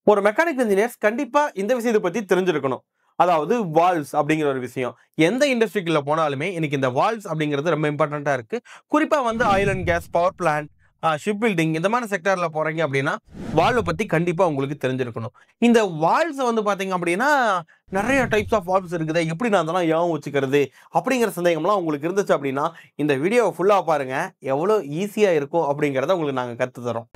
ஒரு mechanical engineers கண்டிப்பா இந்த விஷயத்தை பத்தி தெரிஞ்சிருக்கணும். அதாவது வால்வ்ஸ் அப்படிங்கிற ஒரு விஷயம். எந்த இண்டஸ்ட்ரிக்குள்ள போனாலுமே இன்னைக்கு இந்த வால்வ்ஸ் அப்படிங்கிறது ரொம்ப இம்பார்ட்டன்ட்டா இருக்கு. குறிப்பா வந்து oil and gas, power plant, ship building இந்த மாதிரி செக்டார்ல போறீங்க அப்படின்னா, வால்வ பத்தி கண்டிப்பா உங்களுக்கு தெரிஞ்சிருக்கணும். இந்த வால்வ்ஸ் வந்து பார்த்தீங்க அப்படின்னா, நெறைய டைப்ஸ் ஆஃப் வால்வ்ஸ் இருக்குதே. எப்படி நான் அதெல்லாம் ஞாபகம் வச்சுக்கிறது? அப்படிங்கிற சந்தேகம்லாம் உங்களுக்கு இருந்துச்சு அப்படின்னா, இந்த வீடியோவ ஃபுல்லா பாருங்க. எவ்வளோ ஈஸியா இருக்கும் அப்படிங்கிறத உங்களுக்கு நாங்க கத்து தர்றோம்.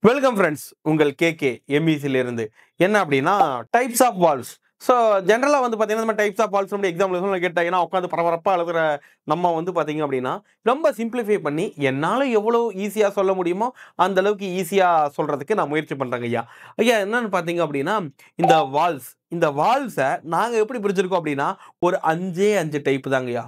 Welcome friends. உங்கள் கேகே எம்இசில இருந்து. என்ன அப்படின்னா, டைப்ஸ் ஆஃப் வால்வ்ஸ். ஸோ ஜென்ரலா வந்து பார்த்தீங்கன்னா, நம்ம டைப்ஸ் ஆஃப் வால்வ்ஸ் எக்ஸாம்பிள் கேட்டாங்கன்னா, உட்காந்து பரபரப்பா எழுதுற நம்ம வந்து பார்த்தீங்க அப்படின்னா, ரொம்ப சிம்பிளிஃபை பண்ணி என்னால எவ்வளோ ஈஸியா சொல்ல முடியுமோ, அந்த அளவுக்கு ஈஸியா சொல்றதுக்கு நான் முயற்சி பண்றேங்க ஐயா. ஐயா என்னன்னு பார்த்தீங்க அப்படின்னா, இந்த வால்வ்ஸ நாங்க எப்படி பிரிச்சிருக்கோம் அப்படின்னா, ஒரு 5 டைப் தாங்கய்யா.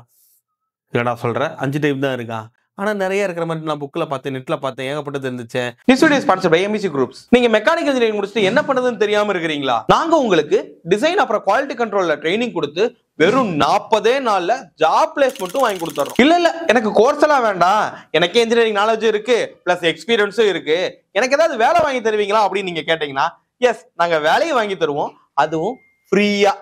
என்னடா சொல்ற? 5 டைப் தான் இருக்கா? ஆனா நெறைய இருக்கிற மாரி நான் புக்ல பார்த்தேன், நெட்ல பார்த்தேன். ஏகப்பட்டது இருந்துச்சே. This video is sponsored by MEC groups. நீங்க மெக்கானிக்கல் இன்ஜினியரிங் முடிச்சுட்டு என்ன பண்ணுதுன்னு தெரியாம இருக்கிறீங்களா? நாங்க உங்களுக்கு டிசைன் அப்புறம் குவாலிட்டி கண்ட்ரோல்ல ட்ரெய்னிங் கொடுத்து வெறும் 40 நாள்ல ஜாப் பிளேஸ்மென்ட்டும் வாங்கி கொடுத்துறோம். இல்ல எனக்கு கோர்ஸ் எல்லாம் வேண்டாம். எனக்கே இன்ஜினியரிங் நாலேஜ் இருக்கு, பிளஸ் எக்ஸ்பீரியன்ஸும் இருக்கு. எனக்கு ஏதாவது வேலை வாங்கி தருவீங்களா அப்படின்னு நீங்க கேட்டீங்கன்னா, எஸ் நாங்க வேலையை வாங்கி தருவோம். அதுவும் ஃப்ரீயா.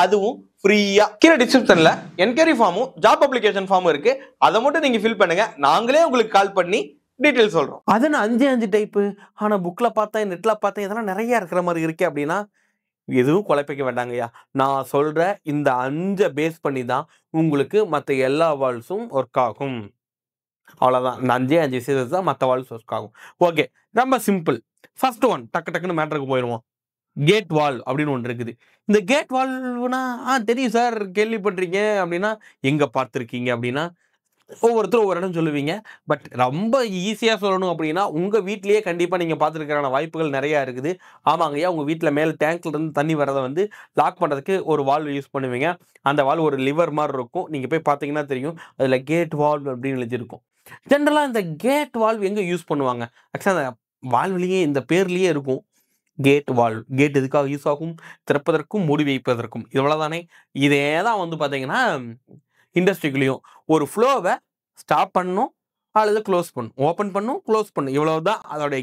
அதுவும் ஃப்ரீயா. கீழ டிஸ்கிரிப்ஷன்ல என்கொயரி ஃபார்மும் ஜாப் அப்ளிகேஷன் ஃபார்மும் இருக்கு. அதை மட்டும் நீங்க ஃபில் பண்ணுங்க. நாங்களே உங்களுக்கு கால் பண்ணி டீடைல் சொல்றோம். அது 5 டைப். ஆனா புக்ல பார்த்தேன், நெட்ல பார்த்தேன், இதெல்லாம் நிறைய இருக்கிற மாதிரி இருக்கே அப்படின்னா, எதுவும் குழப்பிக்க வேண்டாங்கய்யா. நான் சொல்ற இந்த 5 பேஸ் பண்ணி தான் உங்களுக்கு மத்த எல்லா வால்வ்ஸும் ஒர்க் ஆகும். அவ்வளவுதான். இந்த 5 விஷயத்தை தான் மத்த வால்வ்ஸ் ஒர்க் ஆகும். ஓகே, ரொம்ப சிம்பிள். ஃபர்ஸ்ட் ஒன் டக்குன்னு மேட்டருக்கு போயிடுவோம். கேட் வால்வ் அப்படின்னு ஒன்று இருக்குது. இந்த கேட் வால்வ்னா தெரியும் சார், கேள்விப்பட்டிருக்கேன் அப்படின்னா, எங்க பார்த்துருக்கீங்க அப்படின்னா, ஒவ்வொருத்தரும் ஒவ்வொரு இடம் சொல்லுவீங்க. பட் ரொம்ப ஈஸியா சொல்லணும் அப்படின்னா, உங்க வீட்லயே கண்டிப்பா நீங்க பார்த்துருக்கான வாய்ப்புகள் நிறைய இருக்குது. ஆமாங்கய்யா, உங்க வீட்ல மேல டேங்க்ல இருந்து தண்ணி வரத வந்து லாக் பண்றதுக்கு ஒரு வால்வ் யூஸ் பண்ணுவீங்க. அந்த வால்வ் ஒரு லிவர் மாரி இருக்கும். நீங்க போய் பார்த்தீங்கன்னா தெரியும். அதுல கேட் வால்வ் அப்படின்னு எழுதியிருக்கும். ஜெனரலா இந்த கேட் வால்வ் எங்க யூஸ் பண்ணுவாங்க? ஆக்சுவலா அந்த வால்வ்லயே இந்த பேர்லயே இருக்கும். Gate valve. கேட் எதுக்காக யூஸ் ஆகும்? திறப்பதற்கும், மூடி வைப்பதற்கும். இவ்வளவுதானே. இதே தான் வந்து பார்த்தீங்கன்னா, இண்டஸ்ட்ரிக்குள்ளயும் ஒரு ஃப்ளோவ ஸ்டாப் பண்ணணும் அல்லது குளோஸ் பண்ணணும். ஓப்பன் பண்ணணும், குளோஸ் பண்ணணும். இவ்வளவுதான் அதோடைய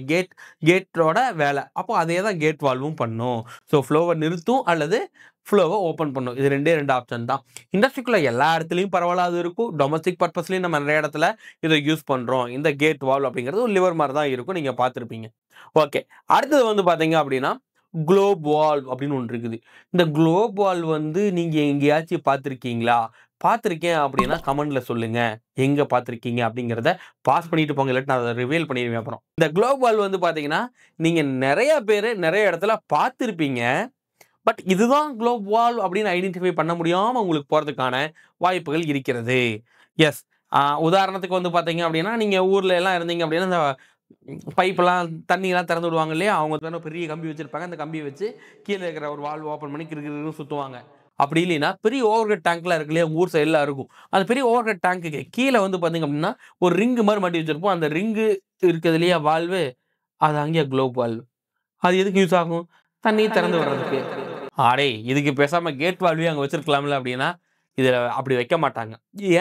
கேட்டோட வேலை. அப்போ அதே தான் கேட் வால்வும் பண்ணும். ஸோ ஃப்ளோவ நிறுத்தும் அல்லது ஃப்ளோவ ஓப்பன் பண்ணும். இது 2 ஆப்ஷன் தான். இண்டஸ்ட்ரிக்குள்ள எல்லா இடத்துலயும் பரவலா அது இருக்கும். டொமஸ்டிக் பர்ப்பஸ்லயும் நம்ம நிறைய இடத்துல இதை யூஸ் பண்றோம். இந்த கேட் வால்வ் அப்படிங்கிறது ஒரு லிவர் மாரி தான் இருக்கும். நீங்க பார்த்திருப்பீங்க. ஓகே. அடுத்தது வந்து பார்த்தீங்க அப்படின்னா, குளோப் வால்வ் அப்படின்னு ஒண்ணு இருக்குது. இந்த குளோப் வால்வ் வந்து நீங்க எங்கேயாச்சும் பார்த்திருக்கீங்களா? பார்த்திருக்கேன் அப்படின்னா கமெண்ட்ல சொல்லுங்க. எங்க பார்த்திருக்கீங்க அப்படிங்கிறத பாஸ் பண்ணிட்டு போங்க. இல்லாட்டி நான் அத ரிவீல் பண்ணிருவேன் அப்புறம். இந்த குளோப் வால்வ் வந்து பார்த்தீங்கன்னா, நீங்க நெறைய பேரு நெறைய இடத்துல பார்த்திருப்பீங்க. பட் இதுதான் குளோப் வால்வ் அப்படின்னு ஐடென்டிஃபை பண்ண முடியாம உங்களுக்கு போறதுக்கான வாய்ப்புகள் இருக்கிறது. எஸ். உதாரணத்துக்கு வந்து பார்த்தீங்க அப்படின்னா, நீங்க ஊர்ல எல்லாம் இருந்தீங்க அப்படின்னா, இந்த பைப்பெல்லாம் தண்ணியெல்லாம் திறந்து விடுவாங்க இல்லையா? அவங்க தானே பெரிய கம்பி வச்சிருப்பாங்க. அந்த கம்பிய வச்சு கீழ இருக்கிற ஒரு வால்வ் ஓப்பன் பண்ணி கிறுகிறுன்னு சுத்துவாங்க. அப்படி இல்லைன்னா, பெரிய ஓவர் ஹெட் டேங்க்லாம் இருக்கு இல்லையா? உங்க ஊர் சைடுல இருக்கும். அந்த பெரிய ஓவர் ஹெட் டேங்க்குக்கு கீழ வந்து பார்த்தீங்க அப்படின்னா, ஒரு ரிங் மாரி மாட்டி வச்சிருப்போம். அந்த ரிங்கு இருக்குது இல்லையா? வால்வு. அது அங்கேயே குளோப் வால்வ். அது எதுக்கு யூஸ் ஆகும்? தண்ணி திறந்து விடுறதுக்கு. அடேய்! இதுக்கு பேசாம கேட் வால்வே அங்க வச்சிருக்கலாம்ல அப்படின்னா, இதுல அப்படி வைக்க மாட்டாங்க.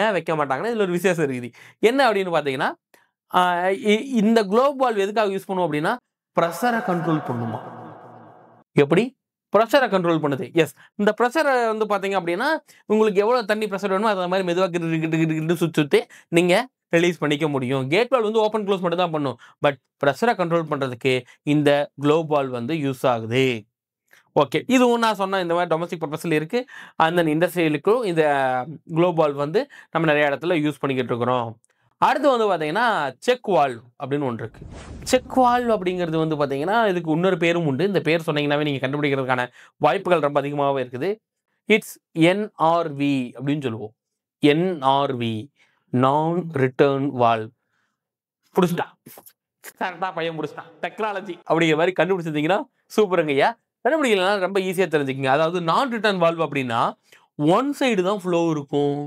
ஏன் வைக்க மாட்டாங்கன்னா, இதுல ஒரு விசேஷம் இருக்குது. என்ன அப்படின்னு பார்த்தீங்கன்னா, ஆ இந்த குளோப் வால்வ் எதுக்காக யூஸ் பண்ணுவோம் அப்படின்னா, பிரஷர கண்ட்ரோல் பண்ணுமா. எப்படி? பிரஷர கண்ட்ரோல் பண்ணுது. எஸ். இந்த பிரஷர வந்து பார்த்தீங்க அப்படின்னா, உங்களுக்கு எவ்வளவு தண்ணி பிரஷர் வேணுமோ, அது மாரி மெதுவா கிடு கிடு கிடு கிடுன்னு சுத்தி நீங்க ரிலீஸ் பண்ணிக்க முடியும். கேட் வால்வ் வந்து ஓப்பன், குளோஸ் மட்டும் தான் பண்ணும். பட் பிரஷர கண்ட்ரோல் பண்றதுக்கு இந்த குளோப் வால்வ் வந்து யூஸ் ஆகுது. ஓகே. இதுவும் நான் சொன்ன இந்த மாரி டொமஸ்டிக் பர்ப்பஸ்ல இருக்கு. அண்ட் தென் இண்டஸ்ட்ரியலுக்கும் இந்த குளோப் வால்வ் வந்து நம்ம நெறைய இடத்துல யூஸ் பண்ணிக்கிட்டு இருக்கிறோம். அடுத்து வந்து பார்த்தீங்கன்னா, செக் வால்வ் அப்படின்னு ஒண்ணு இருக்கு. செக் வால்வ் அப்படிங்கிறது வந்து பார்த்தீங்கன்னா, இதுக்கு இன்னொரு பேரும் உண்டு. இந்த பேர் சொன்னீங்கன்னாவே நீங்க கண்டுபிடிக்கிறதுக்கான வாய்ப்புகள் ரொம்ப அதிகமாவே இருக்குது. இட்ஸ் என்ஆர்வி அப்படின்னு சொல்லுவோம். என்ஆர்வி நான் ரிட்டர்ன் வால்வ். புடிச்சுட்டான். கரெக்ட்டா பையன் புடிச்சுட்டான். டெக்னாலஜி அப்படிங்கிற மாரி கண்டுபிடிச்சிருந்தீங்கன்னா, சூப்பருங்கய்யா. கண்டுபிடிக்கலனா ரொம்ப ஈஸியா தெரிஞ்சுக்கங்க. அதாவது நான் ரிட்டர்ன் வால்வ் அப்படின்னா, ஒன் சைடு தான் ஃப்ளோ இருக்கும்.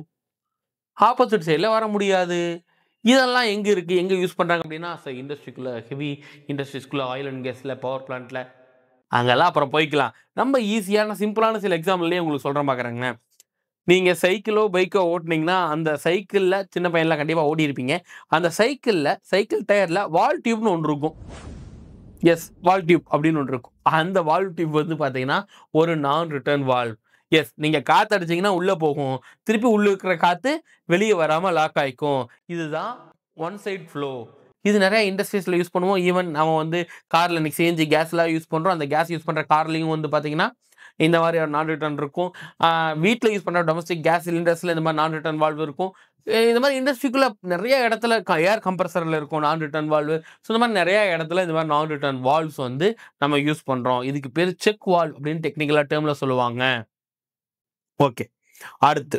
ஆப்போசிட் சைடுல வர முடியாது. இதெல்லாம் எங்க இருக்கு? எங்க யூஸ் பண்றாங்க அப்படின்னா, இண்டஸ்ட்ரிக்குள்ள ஹெவி இண்டஸ்ட்ரீஸ்க்குள்ள ஆயில் அண்ட் கேஸ்ல, பவர் பிளான்ட்ல அங்கெல்லாம் அப்புறம் போய்க்கலாம். நம்ம ஈஸியான சிம்பிளான சில எக்ஸாம்பிள்லயே உங்களுக்கு சொல்றேன் பார்க்குறேங்களேன். நீங்க சைக்கிளோ, பைக்கோ ஓட்டுனீங்கன்னா, அந்த சைக்கிள்ல சின்ன பையன்லாம் கண்டிப்பா ஓட்டியிருப்பீங்க. அந்த சைக்கிள்ல சைக்கிள் டயர்ல வால் டியூப்னு ஒண்ணு இருக்கும். வால் டியூப் அப்படின்னு ஒண்ணு இருக்கும். அந்த வால்வ் டியூப் வந்து பார்த்தீங்கன்னா, ஒரு நான் ரிட்டர்ன் வால்வ். நீங்க காத்து அடிச்சீங்கன்னா உள்ள போகும். திருப்பி உள்ள இருக்கிற காத்து வெளிய வராம லாக் ஆயிக்கும். இதுதான் ஒன் சைட் ஃப்ளோ. இது நெறைய இண்டஸ்ட்ரீஸ்ல யூஸ் பண்ணுவோம். ஈவன் நம்ம வந்து கார்ல இன்னைக்கு சிஎன்ஜி கேஸ்லாம் யூஸ் பண்றோம். அந்த கேஸ் யூஸ் பண்ற கார்லயும் வந்து பார்த்தீங்கன்னா, இந்த மாரி நான் ரிட்டர்ன் இருக்கும். வீட்ல யூஸ் பண்ற டொமஸ்டிக் கேஸ் சிலிண்டர்ஸ்ல இந்த மாரி நான் ரிட்டர்ன் வால்வ் இருக்கும். இந்த மாரி இண்டஸ்ட்ரிக்குள்ள நெறைய இடத்துல ஏர் கம்ப்ரசர்ல இருக்கும் நான் ரிட்டர்ன் வால்வு. ஸோ இந்த மாரி நெறைய இடத்துல இந்த மாரி நான் ரிட்டர்ன் வால்வ்ஸ் வந்து நம்ம யூஸ் பண்றோம். இதுக்கு பேரு செக் வால்வ் அப்படின்னு டெக்னிக்கலா டெர்ம்ல சொல்லுவாங்க. ஓகே. அடுத்து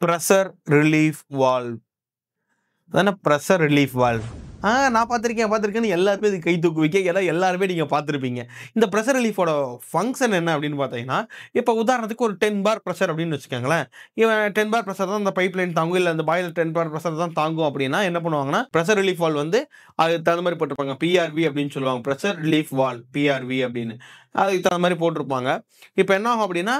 பிரஷர் ரிலீஃப் வால்வ். அதானே பிரஷர் ரிலீஃப் வால்வ். நான் பார்த்துருக்கேன்னு எல்லாருமே இதுக்கு கை தூக்குவீங்க. ஏன்னா எல்லாருமே நீங்க பார்த்துருப்பீங்க. இந்த பிரஷர் ரிலீஃபோட ஃபங்ஷன் என்ன அப்படின்னு பார்த்தீங்கன்னா, இப்போ உதாரணத்துக்கு ஒரு 10 பார் பிரஷர் அப்படின்னு வச்சுக்கோங்களேன். இவன் 10 பார் பிரஷர் தான் இந்த பைப் லைன் தாங்கும். இல்ல இந்த பாய்லர் 10 பார் பிரஷர் தான் தாங்கும் அப்படின்னா என்ன பண்ணுவாங்கன்னா, பிரஷர் ரிலீஃப் வால்வ் வந்து அதுக்கு தகுந்த மாதிரி போட்டிருப்பாங்க. பிஆர்வி அப்படின்னு சொல்லுவாங்க. பிரஷர் ரிலீஃப் வால்வ் பிஆர்வி அப்படின்னு. அதுக்கு தகுந்த மாதிரி போட்டிருப்பாங்க. இப்போ என்ன ஆகும் அப்படின்னா,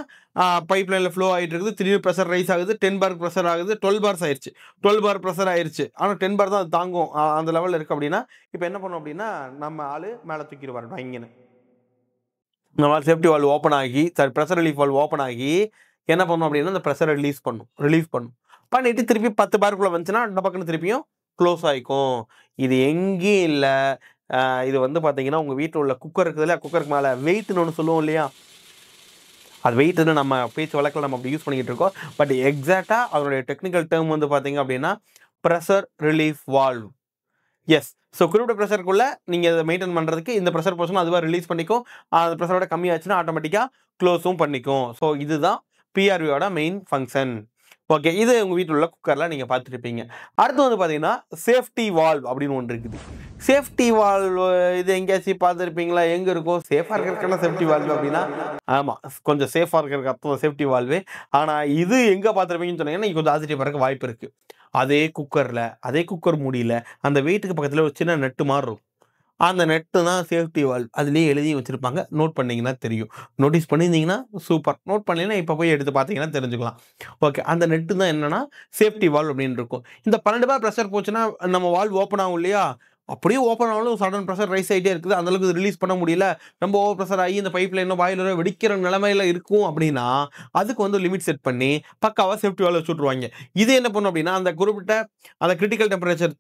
பைப் லைன்ல ஃப்ளோ ஆயிட்டு இருக்குது. திடீர்னு பிரஷர் ரைஸ் ஆகுது. 10 பார் பிரஷர் ஆகுது. 12 பார்ஸ் ஆயிருச்சு. 12 பார் பிரஷர் ஆயிருச்சு. ஆனா 10 பார் தான் அது தாங்கும். அந்த லெவல்ல இருக்கு அப்படின்னா, இப்ப என்ன பண்ணும் அப்படின்னா, நம்ம ஆளு மேல தூக்கிருவாரு டாய்ங்கன்னு. நம்ம சேஃப்டி வால்வ் ஓப்பன் ஆகி, பிரஷர் ரிலீஃப் வால்வ் ஓப்பன் ஆகி என்ன பண்ணும் அப்படின்னா, அந்த பிரஷரை ரிலீஃப் பண்ணும். பண்ணிட்டு திருப்பி 10 பார்க்குள்ள வந்துச்சுன்னா, அந்த பக்கம் திருப்பியும் க்ளோஸ் ஆயிக்கும். இது எங்கேயும் இல்ல. இது வந்து பார்த்தீங்கன்னா, உங்க வீட்ல உள்ள குக்கர் இருக்குதுல்ல, குக்கருக்கு மேல வெயிட்ன்னு ஒண்ணு சொல்லுவோம் இல்லையா? அது வெயிட்ன்னு நம்ம பேச்சு வழக்குல நம்ம அப்படி யூஸ் பண்ணிக்கிட்டு இருக்கோம். பட் எக்ஸாக்ட்டா அதனுடைய டெக்னிக்கல் டெர்ம் வந்து பார்த்தீங்க அப்படின்னா, பிரஷர் ரிலீஃப் வால்வ். ஸோ குறிப்பிட்ட பிரஷருக்குள்ள நீங்க இத மெயின்டெயின் பண்றதுக்கு இந்த பிரஷர் போர்ஷன் அதுவா ரிலீஸ் பண்ணிக்கும். அந்த பிரஷரோட கம்மியாச்சுன்னா ஆட்டோமேட்டிக்கா க்ளோஸும் பண்ணிக்கும். ஸோ இதுதான் பிஆர்வியோட மெயின் ஃபங்ஷன். ஓகே. இது உங்க வீட்ல உள்ள குக்கர்ல நீங்க பார்த்துருப்பீங்க. அடுத்து வந்து பார்த்தீங்கன்னா, சேஃப்டி வால்வ் அப்படின்னு ஒண்ணு இருக்குது. சேஃப்டி வால்வ் இது எங்கேயாச்சும் பார்த்துருப்பீங்களா? எங்க இருக்கும்? சேஃபா இருக்கிறதுக்கெல்லாம் சேஃப்டி வால்வ் அப்படின்னா, ஆமா. கொஞ்சம் சேஃபா இருக்கிறதுக்கு அர்த்தம் சேஃப்டி வால்வு. ஆனா இது எங்க பார்த்துருப்பீங்கன்னு சொன்னீங்கன்னா, நீங்க கொஞ்சம் ஆச்சரியப்படுறதுக்கு வாய்ப்பு இருக்கு. அதே குக்கர் மூடியில அந்த வெயிட்டுக்கு பக்கத்துல ஒரு சின்ன நட்டு மாரி இருக்கும். அந்த நெட்டு தான் சேஃப்டி வால்வ். அதிலேயே எழுதியும் வச்சிருப்பாங்க. நோட் பண்ணீங்கன்னா தெரியும். நோட்டீஸ் பண்ணியிருந்தீங்கன்னா சூப்பர். நோட் பண்ணலைன்னா இப்ப போய் எடுத்து பார்த்தீங்கன்னா தெரிஞ்சுக்கலாம். ஓகே. அந்த நெட்டு தான் என்னன்னா, சேஃப்டி வால்வ் அப்படின்னு இருக்கும். இந்த 12 பார் பிரஷர் போச்சுன்னா, நம்ம வால்வ் ஓப்பன் ஆகும் இல்லையா? அப்படியே ஓப்பன் ஆனாலும் சடன் பிரஷர் ரைஸ் ஆயிட்டே இருக்குது. அந்த அளவுக்கு ரிலீஸ் பண்ண முடியல. ரொம்ப ஓவர் பிரஷர் ஆகி இந்த பைப் லைனோ, பாய்லரோ வெடிக்கிற நிலைமையில இருக்கும் அப்படின்னா, அதுக்கு வந்து லிமிட் செட் பண்ணி பக்காவா சேஃப்டி வால்வ் வச்சு விட்டுருவாய்ங்க. இது என்ன பண்ணும் அப்படின்னா, அந்த குறிப்பிட்ட அந்த கிரிட்டிக்கல் டெம்பரேச்சர்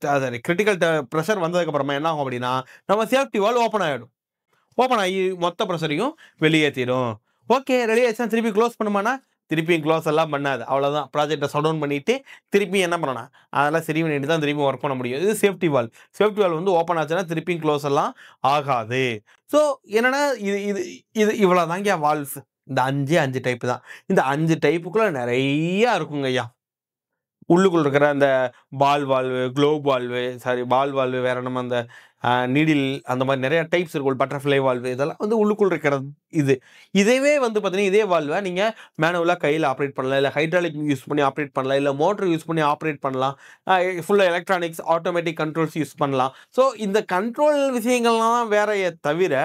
கிரிட்டிக்கல் பிரஷர் வந்ததுக்கு அப்புறமா என்ன ஆகும் அப்படின்னா, நம்ம சேஃப்டி வால்வ் ஓப்பன் ஆயிடும். ஓப்பன் ஆகி மொத்த பிரஷரையும் வெளியேத்திரும். ஓகே. ரெடி ஆயிடுச்சுனா திருப்பி க்ளோஸ் பண்ணுமான்னா, திருப்பியும் க்ளோஸ் எல்லாம் பண்ணாது. அவ்வளோதான். ப்ராஜெக்ட்ட ஷட் டவுன் பண்ணிட்டு திருப்பியும் என்ன பண்ணணும்? அதெல்லாம் சரி பண்ணிட்டு தான் திருப்பி ஒர்க் பண்ண முடியும். இது சேஃப்டி வால்வ். சேஃப்டி வால்வ் வந்து ஓப்பன் ஆச்சுன்னா திருப்பியும் க்ளோஸ் எல்லாம் ஆகாது. ஸோ என்னன்னா, இது இது இது இவ்வளோதாங்கய்யா வால்வ்ஸ். இந்த 5 டைப் தான். இந்த 5 டைப்புக்குள்ள நெறைய இருக்குங்கய்யா. உள்ளுக்குள்ள இருக்கிற அந்த பால் வால்வு, குளோப் வால்வு, பால் வால்வு வேற நம்ம அந்த நீடில் அந்த மாரி நெறைய டைப்ஸ் இருக்கும். பட்டர்ஃப்ளை வால்வு இதெல்லாம் வந்து உள்ளுக்குள்ள இருக்கிறது இது. இதுவே வந்து பார்த்தீங்கன்னா, இதே வால்வ நீங்க மேனுவலா கையில ஆப்பரேட் பண்ணலாம். இல்ல ஹைட்ராலிக் யூஸ் பண்ணி ஆப்பரேட் பண்ணலாம். இல்ல மோட்டார் யூஸ் பண்ணி ஆப்பரேட் பண்ணலாம். ஃபுல்லா எலக்ட்ரானிக்ஸ், ஆட்டோமேட்டிக் கண்ட்ரோல்ஸ் யூஸ் பண்ணலாம். ஸோ இந்த கண்ட்ரோல் விஷயங்கள்லாம் வேறயே தவிர,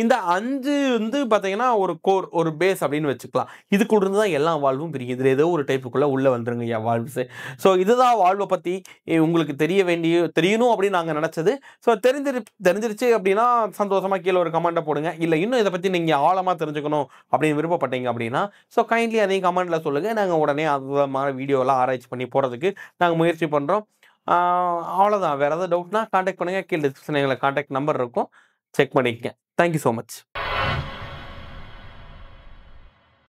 இந்த 5 வந்து பார்த்தீங்கன்னா, ஒரு கோர், ஒரு பேஸ் அப்படின்னு வச்சுக்கலாம். இதுக்குள்ள இருந்து தான் எல்லா வால்வும் பிரியும். இதுல ஏதோ ஒரு டைப்புக்குள்ள உள்ள வந்துருங்கய்யா வால்வ்ஸ். ஸோ இதுதான் வால்வ பத்தி உங்களுக்கு தெரியணும் அப்படின்னு நாங்க நெனச்சது. ஸோ தெரிஞ்சிருச்சு அப்படின்னா சந்தோஷமா கீழ ஒரு கமெண்ட்ட போடுங்க. இல்ல இன்னும் இத பத்தி நீங்க ஆழமா தெரிஞ்சுக்கணும் அப்படின்னு விருப்பப்பட்டீங்க அப்படின்னா, ஸோ கைண்ட்லி அதையும் கமெண்ட்ல சொல்லுங்க. நாங்க உடனே அது மாரி வீடியோலாம் ஆராய்ச்சி பண்ணி போடுறதுக்கு நாங்க முயற்சி பண்றோம். அவ்வளோதான். வேற ஏதாவது டவுட்னா கான்டாக்ட் பண்ணுங்க. கீழ டிஸ்கிரிப்ஷன்ல எங்க கான்டாக்ட் நம்பர் இருக்கும். செக் பண்ணிக்கங்க. Thank you so much.